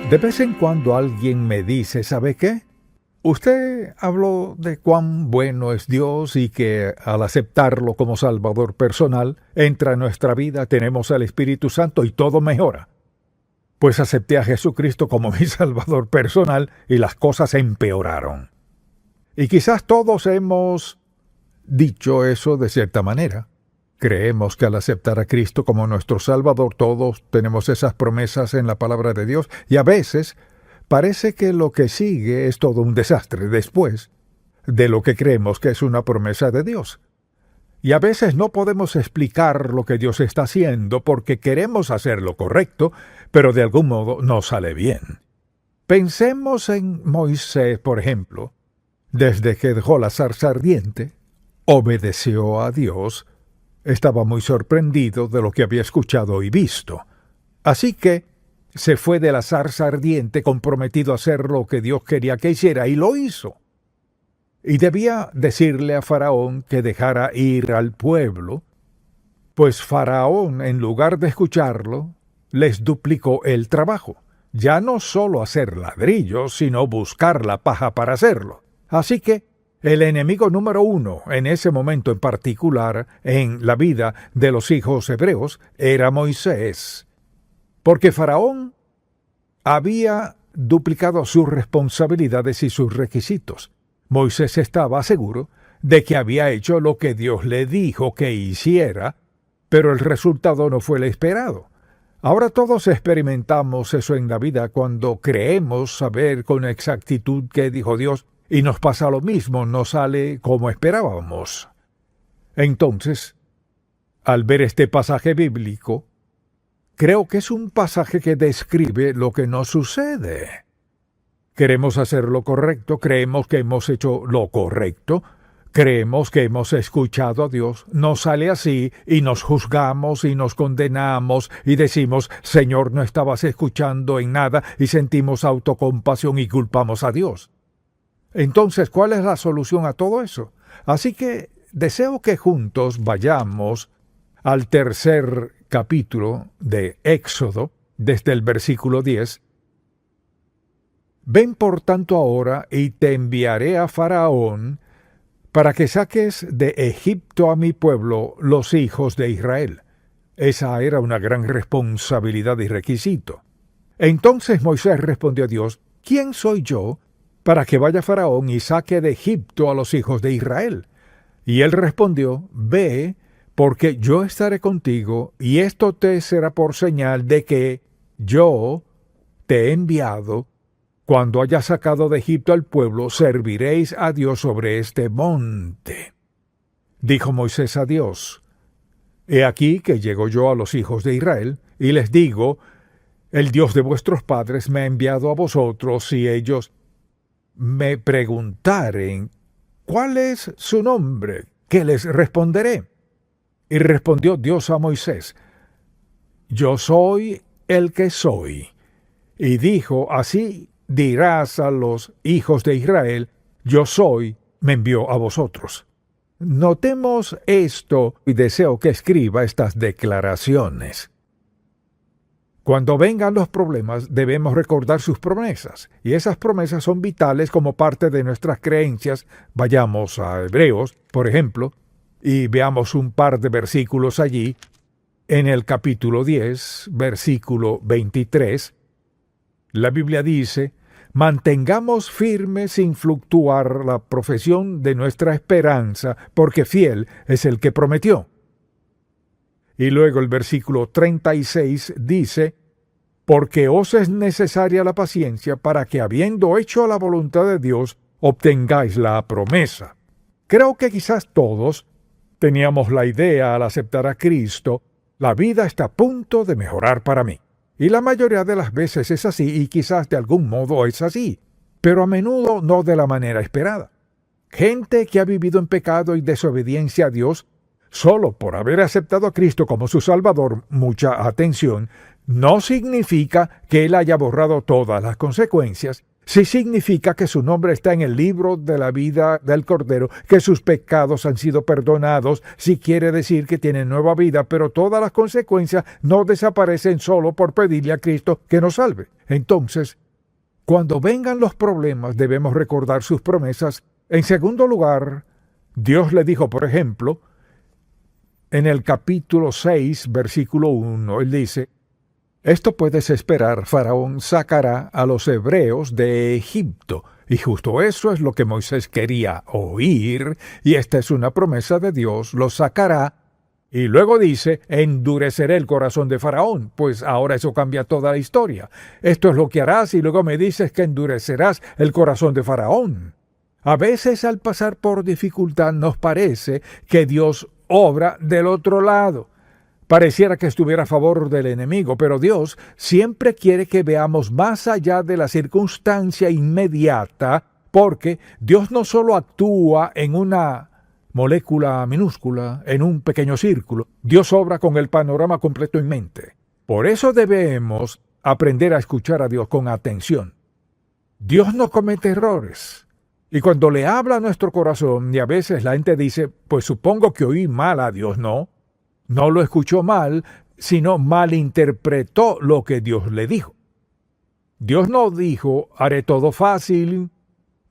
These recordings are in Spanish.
De vez en cuando alguien me dice, ¿sabe qué? Usted habló de cuán bueno es Dios y que al aceptarlo como Salvador personal, entra en nuestra vida, tenemos al Espíritu Santo y todo mejora. Pues acepté a Jesucristo como mi Salvador personal y las cosas empeoraron. Y quizás todos hemos dicho eso de cierta manera. Creemos que al aceptar a Cristo como nuestro Salvador, todos tenemos esas promesas en la palabra de Dios, y a veces parece que lo que sigue es todo un desastre después de lo que creemos que es una promesa de Dios. Y a veces no podemos explicar lo que Dios está haciendo porque queremos hacer lo correcto, pero de algún modo no sale bien. Pensemos en Moisés, por ejemplo. Desde que dejó la zarza ardiente, obedeció a Dios. Estaba muy sorprendido de lo que había escuchado y visto. Así que se fue de la zarza ardiente comprometido a hacer lo que Dios quería que hiciera, y lo hizo. Y debía decirle a Faraón que dejara ir al pueblo, pues Faraón, en lugar de escucharlo, les duplicó el trabajo. Ya no solo hacer ladrillos, sino buscar la paja para hacerlo. Así que el enemigo número uno en ese momento en particular en la vida de los hijos hebreos era Moisés, porque Faraón había duplicado sus responsabilidades y sus requisitos. Moisés estaba seguro de que había hecho lo que Dios le dijo que hiciera, pero el resultado no fue el esperado. Ahora todos experimentamos eso en la vida cuando creemos saber con exactitud qué dijo Dios, y nos pasa lo mismo, no sale como esperábamos. Entonces, al ver este pasaje bíblico, creo que es un pasaje que describe lo que nos sucede. Queremos hacer lo correcto, creemos que hemos hecho lo correcto, creemos que hemos escuchado a Dios, no sale así y nos juzgamos y nos condenamos y decimos, Señor, no estabas escuchando en nada, y sentimos autocompasión y culpamos a Dios. Entonces, ¿cuál es la solución a todo eso? Así que deseo que juntos vayamos al tercer capítulo de Éxodo, desde el versículo 10. Ven por tanto ahora y te enviaré a Faraón para que saques de Egipto a mi pueblo, los hijos de Israel. Esa era una gran responsabilidad y requisito. Entonces Moisés respondió a Dios, ¿quién soy yo para que vaya Faraón y saque de Egipto a los hijos de Israel? Y él respondió, ve, porque yo estaré contigo, y esto te será por señal de que yo te he enviado. Cuando hayas sacado de Egipto al pueblo, serviréis a Dios sobre este monte. Dijo Moisés a Dios, he aquí que llego yo a los hijos de Israel, y les digo, el Dios de vuestros padres me ha enviado a vosotros, y ellos me preguntaren, ¿cuál es su nombre? ¿Qué les responderé? Y respondió Dios a Moisés, yo soy el que soy. Y dijo, así dirás a los hijos de Israel, yo soy, me envió a vosotros. Notemos esto y deseo que escriba estas declaraciones. Cuando vengan los problemas, debemos recordar sus promesas, y esas promesas son vitales como parte de nuestras creencias. Vayamos a Hebreos, por ejemplo, y veamos un par de versículos allí. En el capítulo 10, versículo 23, la Biblia dice, mantengamos firme sin fluctuar la profesión de nuestra esperanza, porque fiel es el que prometió. Y luego el versículo 36 dice, porque os es necesaria la paciencia para que, habiendo hecho la voluntad de Dios, obtengáis la promesa. Creo que quizás todos teníamos la idea al aceptar a Cristo, la vida está a punto de mejorar para mí. Y la mayoría de las veces es así, y quizás de algún modo es así, pero a menudo no de la manera esperada. Gente que ha vivido en pecado y desobediencia a Dios, solo por haber aceptado a Cristo como su Salvador, mucha atención, no significa que Él haya borrado todas las consecuencias, Si significa que su nombre está en el libro de la vida del Cordero, que sus pecados han sido perdonados, si quiere decir que tiene nueva vida, pero todas las consecuencias no desaparecen solo por pedirle a Cristo que nos salve. Entonces, cuando vengan los problemas, debemos recordar sus promesas. En segundo lugar, Dios le dijo, por ejemplo, en el capítulo 6, versículo 1, Él dice: esto puedes esperar, Faraón sacará a los hebreos de Egipto. Y justo eso es lo que Moisés quería oír, y esta es una promesa de Dios, los sacará. Y luego dice, endureceré el corazón de Faraón, pues ahora eso cambia toda la historia. Esto es lo que harás y luego me dices que endurecerás el corazón de Faraón. A veces al pasar por dificultad nos parece que Dios obra del otro lado. Pareciera que estuviera a favor del enemigo, pero Dios siempre quiere que veamos más allá de la circunstancia inmediata, porque Dios no solo actúa en una molécula minúscula, en un pequeño círculo. Dios obra con el panorama completo en mente. Por eso debemos aprender a escuchar a Dios con atención. Dios no comete errores. Y cuando le habla a nuestro corazón, y a veces la gente dice, pues supongo que oí mal a Dios, no. No lo escuchó mal, sino malinterpretó lo que Dios le dijo. Dios no dijo, haré todo fácil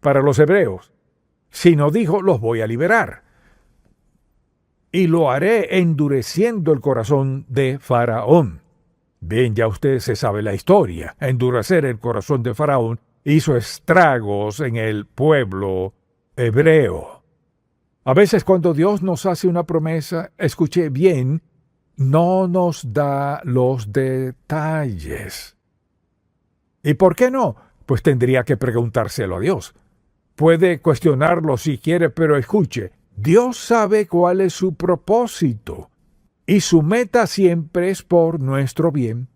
para los hebreos, sino dijo, los voy a liberar. Y lo haré endureciendo el corazón de Faraón. Bien, ya usted se sabe la historia. Endurecer el corazón de Faraón hizo estragos en el pueblo hebreo. A veces cuando Dios nos hace una promesa, escuche bien, no nos da los detalles. ¿Y por qué no? Pues tendría que preguntárselo a Dios. Puede cuestionarlo si quiere, pero escuche, Dios sabe cuál es su propósito y su meta siempre es por nuestro bien.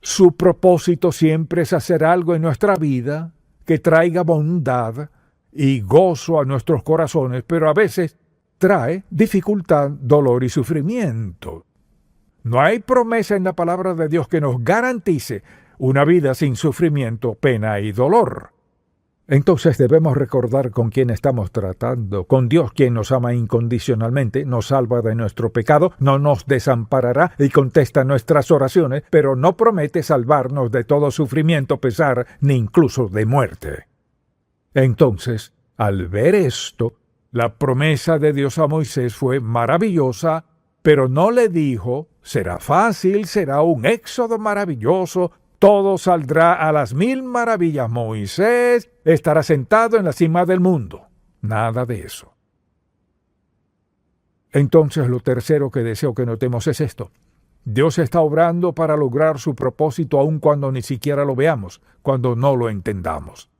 Su propósito siempre es hacer algo en nuestra vida que traiga bondad y gozo a nuestros corazones, pero a veces trae dificultad, dolor y sufrimiento. No hay promesa en la palabra de Dios que nos garantice una vida sin sufrimiento, pena y dolor. Entonces debemos recordar con quién estamos tratando, con Dios, quien nos ama incondicionalmente, nos salva de nuestro pecado, no nos desamparará y contesta nuestras oraciones, pero no promete salvarnos de todo sufrimiento, pesar, ni incluso de muerte. Entonces, al ver esto, la promesa de Dios a Moisés fue maravillosa, pero no le dijo, será fácil, será un éxodo maravilloso, todo saldrá a las 1000 maravillas. Moisés estará sentado en la cima del mundo. Nada de eso. Entonces, lo tercero que deseo que notemos es esto. Dios está obrando para lograr su propósito aun cuando ni siquiera lo veamos, cuando no lo entendamos.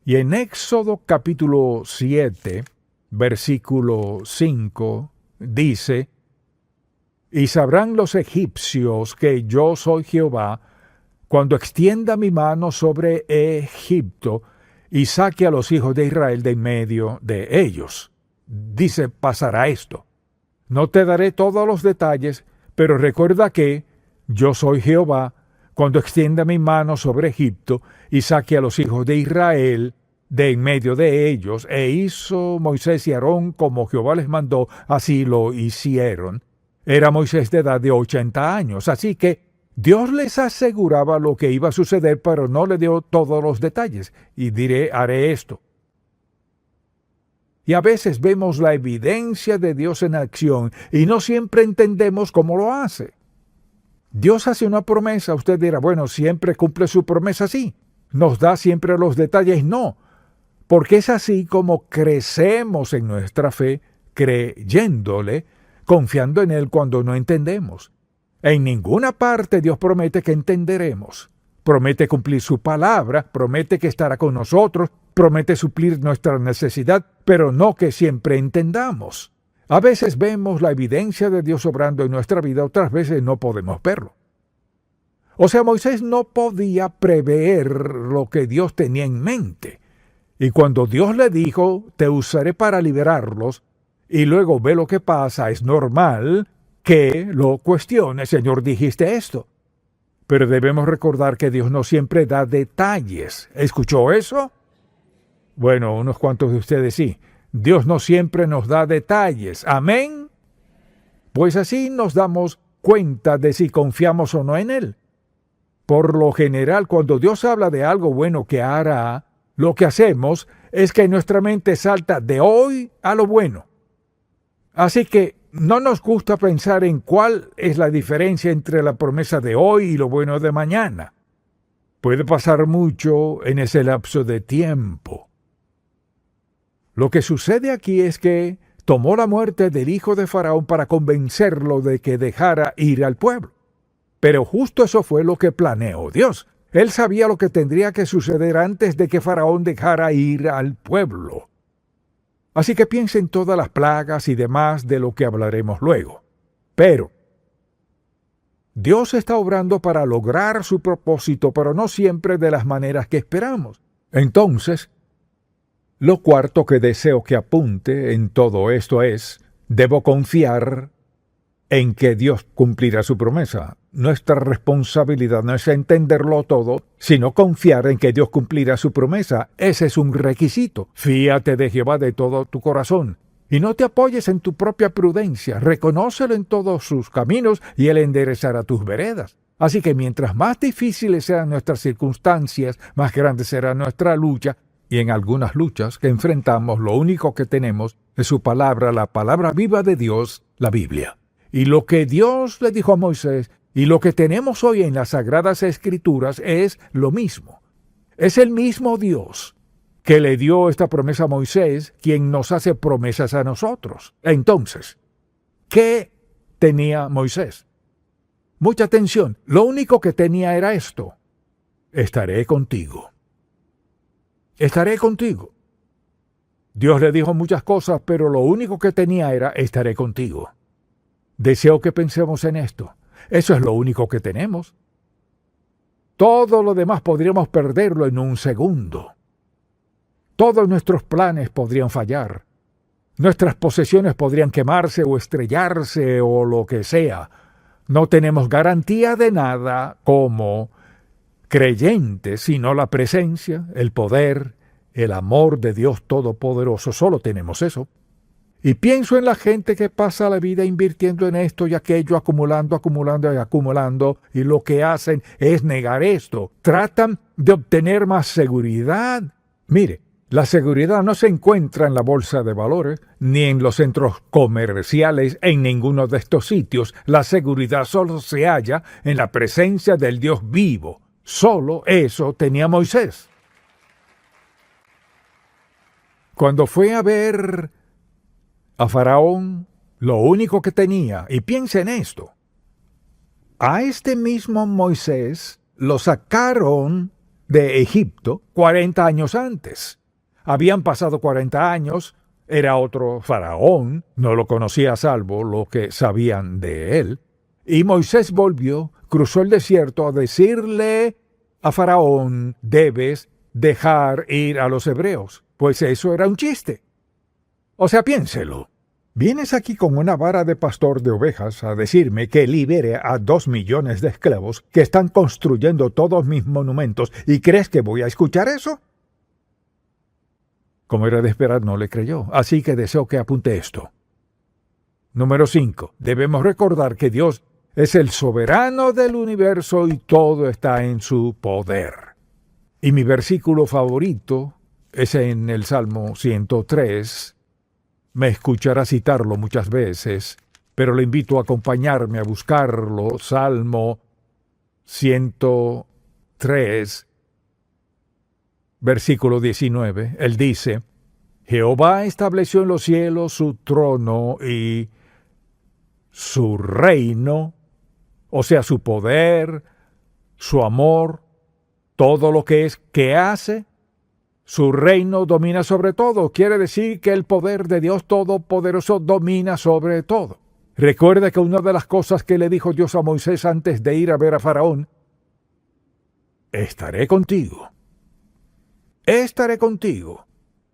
Y en Éxodo capítulo 7, versículo 5, dice, y sabrán los egipcios que yo soy Jehová, cuando extienda mi mano sobre Egipto y saque a los hijos de Israel de en medio de ellos. Dice, pasará esto. No te daré todos los detalles, pero recuerda que yo soy Jehová, cuando extienda mi mano sobre Egipto y saque a los hijos de Israel de en medio de ellos. E hizo Moisés y Aarón como Jehová les mandó, así lo hicieron. Era Moisés de edad de 80 años, así que Dios les aseguraba lo que iba a suceder, pero no le dio todos los detalles. Y diré, haré esto. Y a veces vemos la evidencia de Dios en acción y no siempre entendemos cómo lo hace. Dios hace una promesa, usted dirá, bueno, siempre cumple su promesa, sí. Nos da siempre los detalles, no. Porque es así como crecemos en nuestra fe, creyéndole, confiando en Él cuando no entendemos. En ninguna parte Dios promete que entenderemos. Promete cumplir su palabra, promete que estará con nosotros, promete suplir nuestra necesidad, pero no que siempre entendamos. A veces vemos la evidencia de Dios obrando en nuestra vida, otras veces no podemos verlo. O sea, Moisés no podía prever lo que Dios tenía en mente. Y cuando Dios le dijo, te usaré para liberarlos, y luego ve lo que pasa, es normal que lo cuestione. Señor, dijiste esto. Pero debemos recordar que Dios no siempre da detalles. ¿Escuchó eso? Bueno, unos cuantos de ustedes sí. Dios no siempre nos da detalles. ¿Amén? Pues así nos damos cuenta de si confiamos o no en Él. Por lo general, cuando Dios habla de algo bueno que hará, lo que hacemos es que nuestra mente salta de hoy a lo bueno. Así que no nos gusta pensar en cuál es la diferencia entre la promesa de hoy y lo bueno de mañana. Puede pasar mucho en ese lapso de tiempo. Lo que sucede aquí es que tomó la muerte del hijo de Faraón para convencerlo de que dejara ir al pueblo. Pero justo eso fue lo que planeó Dios. Él sabía lo que tendría que suceder antes de que Faraón dejara ir al pueblo. Así que piensa en todas las plagas y demás de lo que hablaremos luego. Pero Dios está obrando para lograr su propósito, pero no siempre de las maneras que esperamos. Entonces, lo cuarto que deseo que apunte en todo esto es, debo confiar en que Dios cumplirá su promesa. Nuestra responsabilidad no es entenderlo todo, sino confiar en que Dios cumplirá su promesa. Ese es un requisito. Fíate de Jehová de todo tu corazón. Y no te apoyes en tu propia prudencia. Reconócelo en todos sus caminos y Él enderezará tus veredas. Así que mientras más difíciles sean nuestras circunstancias, más grande será nuestra lucha. Y en algunas luchas que enfrentamos, lo único que tenemos es su palabra, la palabra viva de Dios, la Biblia. Y lo que Dios le dijo a Moisés y lo que tenemos hoy en las Sagradas Escrituras es lo mismo. Es el mismo Dios que le dio esta promesa a Moisés, quien nos hace promesas a nosotros. Entonces, ¿qué tenía Moisés? Mucha atención. Lo único que tenía era esto. Estaré contigo. Estaré contigo. Dios le dijo muchas cosas, pero lo único que tenía era estaré contigo. Deseo que pensemos en esto. Eso es lo único que tenemos. Todo lo demás podríamos perderlo en un segundo. Todos nuestros planes podrían fallar. Nuestras posesiones podrían quemarse o estrellarse o lo que sea. No tenemos garantía de nada como creyentes, sino la presencia, el poder, el amor de Dios Todopoderoso. Solo tenemos eso. Y pienso en la gente que pasa la vida invirtiendo en esto y aquello, acumulando, y lo que hacen es negar esto. Tratan de obtener más seguridad. Mire, la seguridad no se encuentra en la bolsa de valores, ni en los centros comerciales, en ninguno de estos sitios. La seguridad solo se halla en la presencia del Dios vivo. Solo eso tenía Moisés. Cuando fue a ver a Faraón, lo único que tenía, y piensa en esto, a este mismo Moisés lo sacaron de Egipto 40 años antes. Habían pasado 40 años, era otro Faraón, no lo conocía salvo lo que sabían de él, y Moisés volvió, cruzó el desierto a decirle a Faraón, debes dejar ir a los hebreos, pues eso era un chiste. O sea, piénselo. Vienes aquí con una vara de pastor de ovejas a decirme que libere a 2 millones de esclavos que están construyendo todos mis monumentos, ¿y crees que voy a escuchar eso? Como era de esperar, no le creyó, así que deseo que apunte esto. Número 5. Debemos recordar que Dios es el soberano del universo y todo está en su poder. Y mi versículo favorito es en el Salmo 103. Me escuchará citarlo muchas veces, pero le invito a acompañarme a buscarlo. Salmo 103, versículo 19. Él dice, Jehová estableció en los cielos su trono y su reino, o sea, su poder, su amor, todo lo que es que hace. Su reino domina sobre todo. Quiere decir que el poder de Dios Todopoderoso domina sobre todo. Recuerda que una de las cosas que le dijo Dios a Moisés antes de ir a ver a Faraón, estaré contigo. Estaré contigo.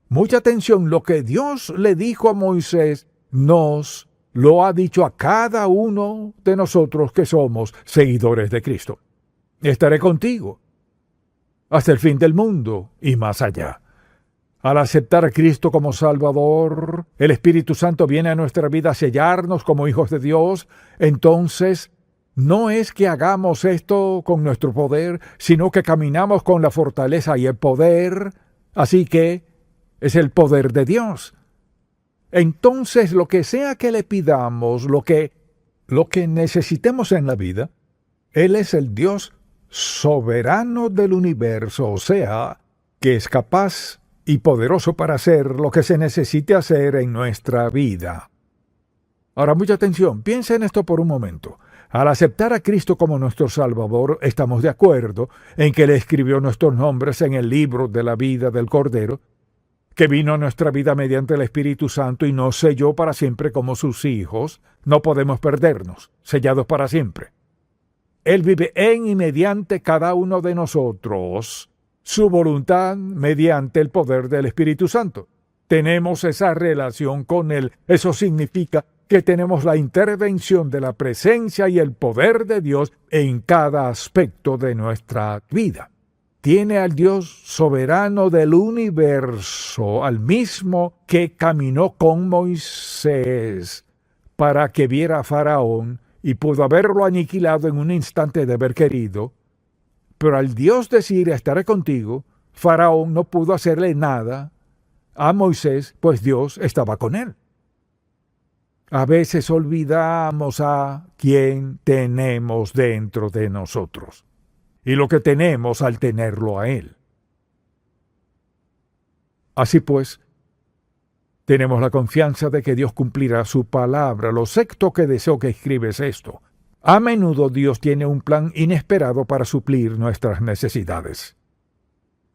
Mucha atención, lo que Dios le dijo a Moisés nos lo ha dicho a cada uno de nosotros que somos seguidores de Cristo. Estaré contigo hasta el fin del mundo y más allá. Al aceptar a Cristo como Salvador, el Espíritu Santo viene a nuestra vida a sellarnos como hijos de Dios. Entonces, no es que hagamos esto con nuestro poder, sino que caminamos con la fortaleza y el poder. Así que es el poder de Dios. Entonces, lo que sea que le pidamos, lo que necesitemos en la vida, Él es el Dios soberano del universo, o sea, que es capaz y poderoso para hacer lo que se necesite hacer en nuestra vida. Ahora, mucha atención, piensa en esto por un momento. Al aceptar a Cristo como nuestro Salvador, estamos de acuerdo en que Él escribió nuestros nombres en el libro de la vida del Cordero, que vino a nuestra vida mediante el Espíritu Santo y nos selló para siempre como sus hijos. No podemos perdernos, sellados para siempre. Él vive en y mediante cada uno de nosotros, su voluntad mediante el poder del Espíritu Santo. Tenemos esa relación con Él. Eso significa que tenemos la intervención de la presencia y el poder de Dios en cada aspecto de nuestra vida. Tiene al Dios soberano del universo, al mismo que caminó con Moisés para que viera a Faraón y pudo haberlo aniquilado en un instante de haber querido. Pero al Dios decir, estaré contigo, Faraón no pudo hacerle nada a Moisés, pues Dios estaba con él. A veces olvidamos a quien tenemos dentro de nosotros y lo que tenemos al tenerlo a Él. Así pues, tenemos la confianza de que Dios cumplirá su palabra. Lo sexto que deseo que escribes esto. A menudo Dios tiene un plan inesperado para suplir nuestras necesidades.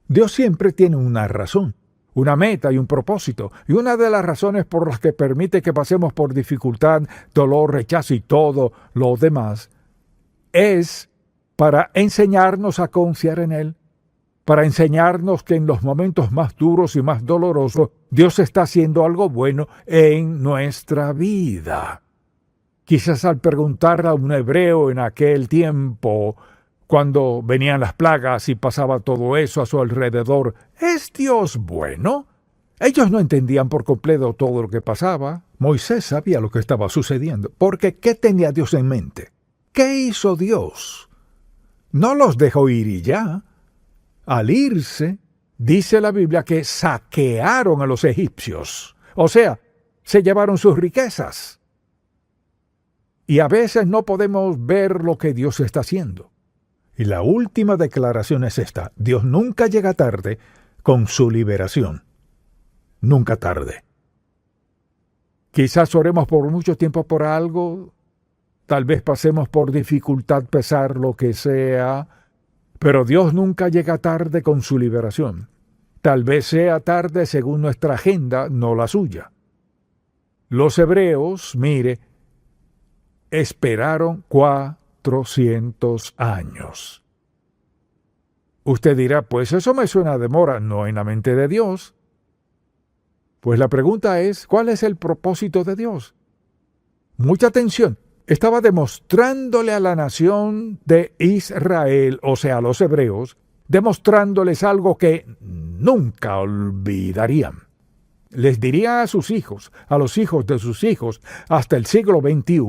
Dios siempre tiene una razón, una meta y un propósito, y una de las razones por las que permite que pasemos por dificultad, dolor, rechazo y todo lo demás, es para enseñarnos a confiar en Él, para enseñarnos que en los momentos más duros y más dolorosos, Dios está haciendo algo bueno en nuestra vida. Quizás al preguntarle a un hebreo en aquel tiempo, cuando venían las plagas y pasaba todo eso a su alrededor, ¿es Dios bueno? Ellos no entendían por completo todo lo que pasaba. Moisés sabía lo que estaba sucediendo, porque ¿qué tenía Dios en mente? ¿Qué hizo Dios? No los dejó ir y ya. Al irse, dice la Biblia que saquearon a los egipcios. O sea, se llevaron sus riquezas. Y a veces no podemos ver lo que Dios está haciendo. Y la última declaración es esta: Dios nunca llega tarde con su liberación. Nunca tarde. Quizás oremos por mucho tiempo por algo, tal vez pasemos por dificultad, pesar, lo que sea, pero Dios nunca llega tarde con su liberación. Tal vez sea tarde según nuestra agenda, no la suya. Los hebreos, mire, esperaron 400 años. Usted dirá, pues eso me suena a demora, no en la mente de Dios. Pues la pregunta es, ¿cuál es el propósito de Dios? Mucha atención. Estaba demostrándole a la nación de Israel, o sea, a los hebreos, demostrándoles algo que nunca olvidarían. Les diría a sus hijos, a los hijos de sus hijos, hasta el siglo XXI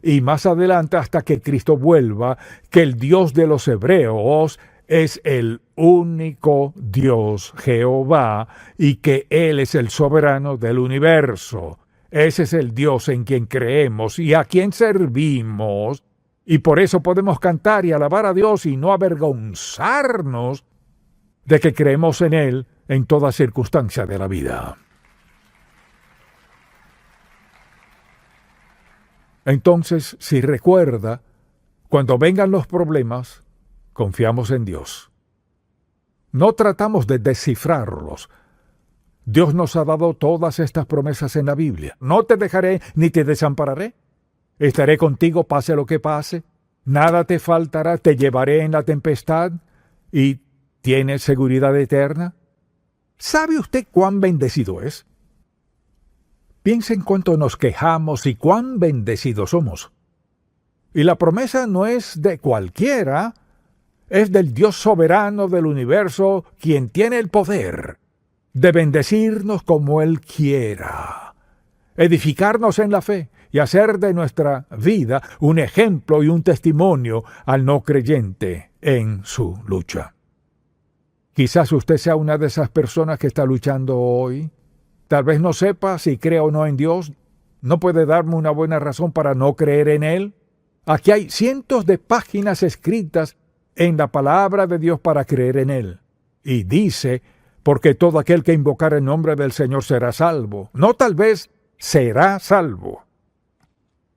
y más adelante hasta que Cristo vuelva, que el Dios de los hebreos es el único Dios, Jehová, y que Él es el soberano del universo. Ese es el Dios en quien creemos y a quien servimos, y por eso podemos cantar y alabar a Dios y no avergonzarnos de que creemos en Él en toda circunstancia de la vida. Entonces, si recuerda, cuando vengan los problemas, confiamos en Dios. No tratamos de descifrarlos. Dios nos ha dado todas estas promesas en la Biblia. No te dejaré ni te desampararé. Estaré contigo pase lo que pase. Nada te faltará, te llevaré en la tempestad y tienes seguridad eterna. ¿Sabe usted cuán bendecido es? Piensa en cuánto nos quejamos y cuán bendecidos somos. Y la promesa no es de cualquiera, es del Dios soberano del universo, quien tiene el poder de bendecirnos como Él quiera, edificarnos en la fe y hacer de nuestra vida un ejemplo y un testimonio al no creyente en su lucha. Quizás usted sea una de esas personas que está luchando hoy. Tal vez no sepa si cree o no en Dios. ¿No puede darme una buena razón para no creer en Él? Aquí hay cientos de páginas escritas en la palabra de Dios para creer en Él. Y dice, porque todo aquel que invocar el nombre del Señor será salvo. No tal vez, será salvo.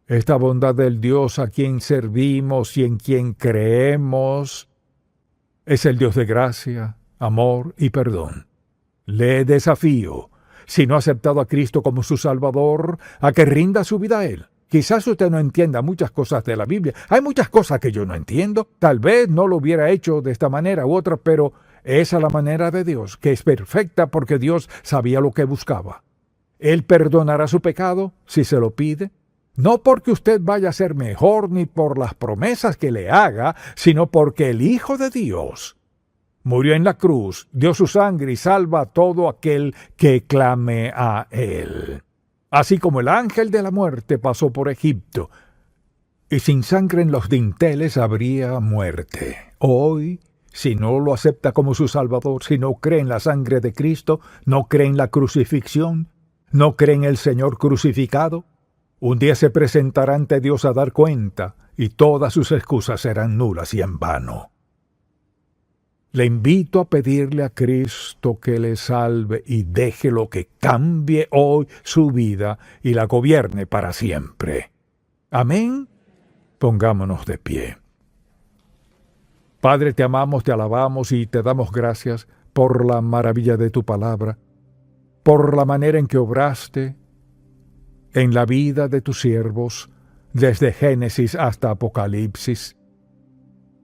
Esta bondad del Dios a quien servimos y en quien creemos es el Dios de gracia, amor y perdón. Le desafío, si no ha aceptado a Cristo como su Salvador, a que rinda su vida a Él. Quizás usted no entienda muchas cosas de la Biblia. Hay muchas cosas que yo no entiendo. Tal vez no lo hubiera hecho de esta manera u otra, pero esa es la manera de Dios, que es perfecta porque Dios sabía lo que buscaba. Él perdonará su pecado si se lo pide. No porque usted vaya a ser mejor ni por las promesas que le haga, sino porque el Hijo de Dios murió en la cruz, dio su sangre y salva a todo aquel que clame a Él. Así como el ángel de la muerte pasó por Egipto, y sin sangre en los dinteles habría muerte. Hoy, si no lo acepta como su Salvador, si no cree en la sangre de Cristo, no cree en la crucifixión, no cree en el Señor crucificado, un día se presentará ante Dios a dar cuenta, y todas sus excusas serán nulas y en vano. Le invito a pedirle a Cristo que le salve y déjelo que cambie hoy su vida y la gobierne para siempre. Amén. Pongámonos de pie. Padre, te amamos, te alabamos y te damos gracias por la maravilla de tu palabra, por la manera en que obraste en la vida de tus siervos, desde Génesis hasta Apocalipsis.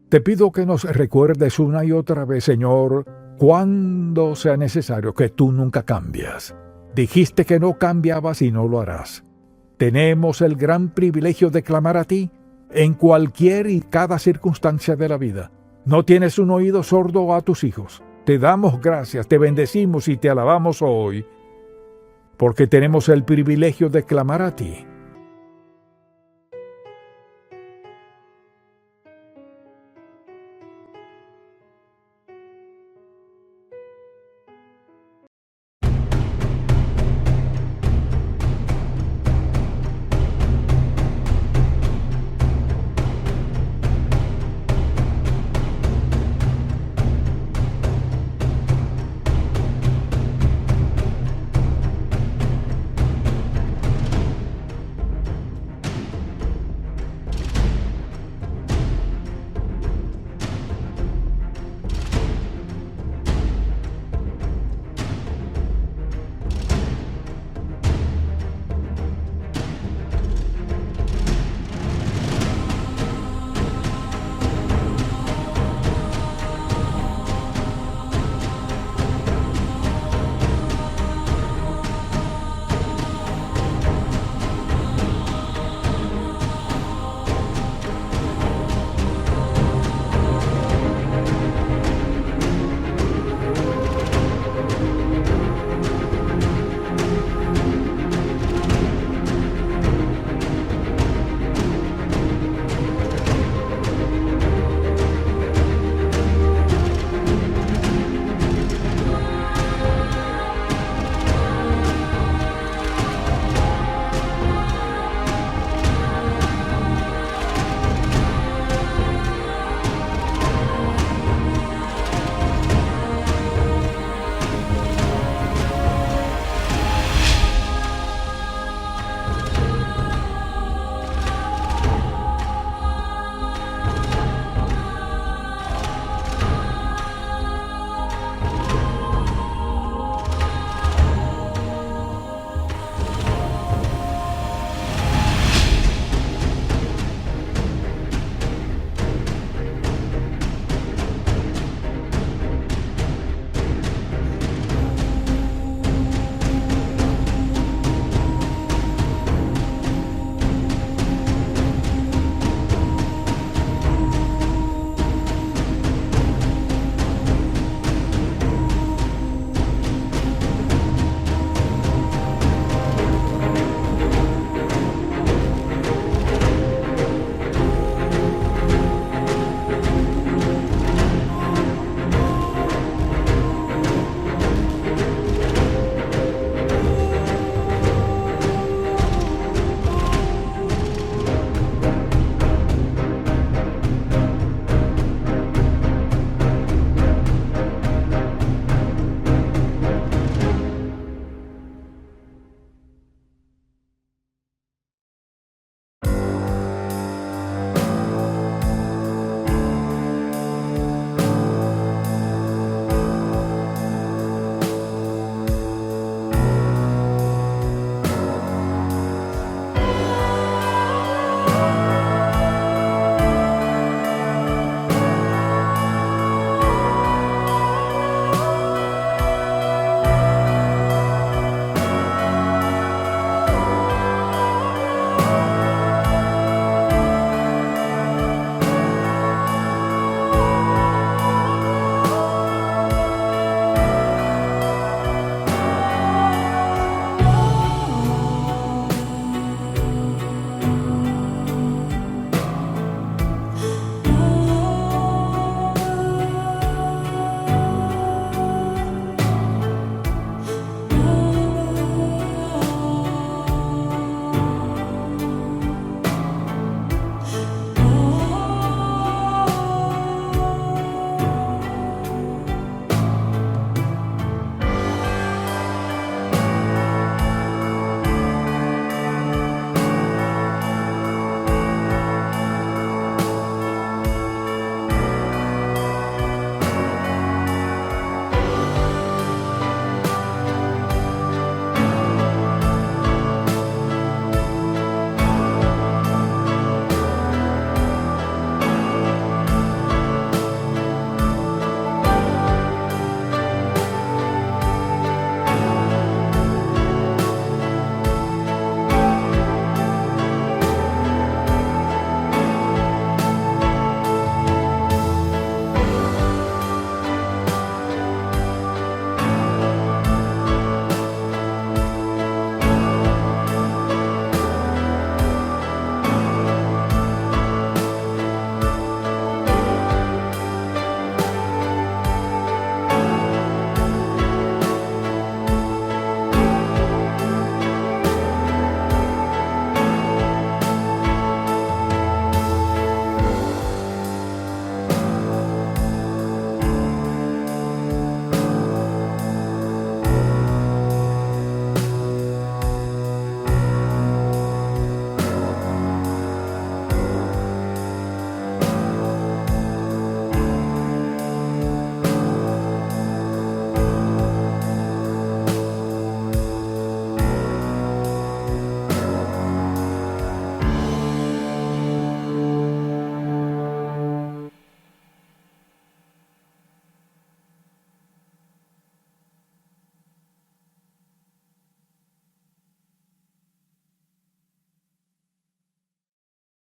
Te pido que nos recuerdes una y otra vez, Señor, cuando sea necesario, que tú nunca cambias. Dijiste que no cambiabas y no lo harás. Tenemos el gran privilegio de clamar a ti en cualquier y cada circunstancia de la vida. No tienes un oído sordo a tus hijos. Te damos gracias, te bendecimos y te alabamos hoy, porque tenemos el privilegio de clamar a ti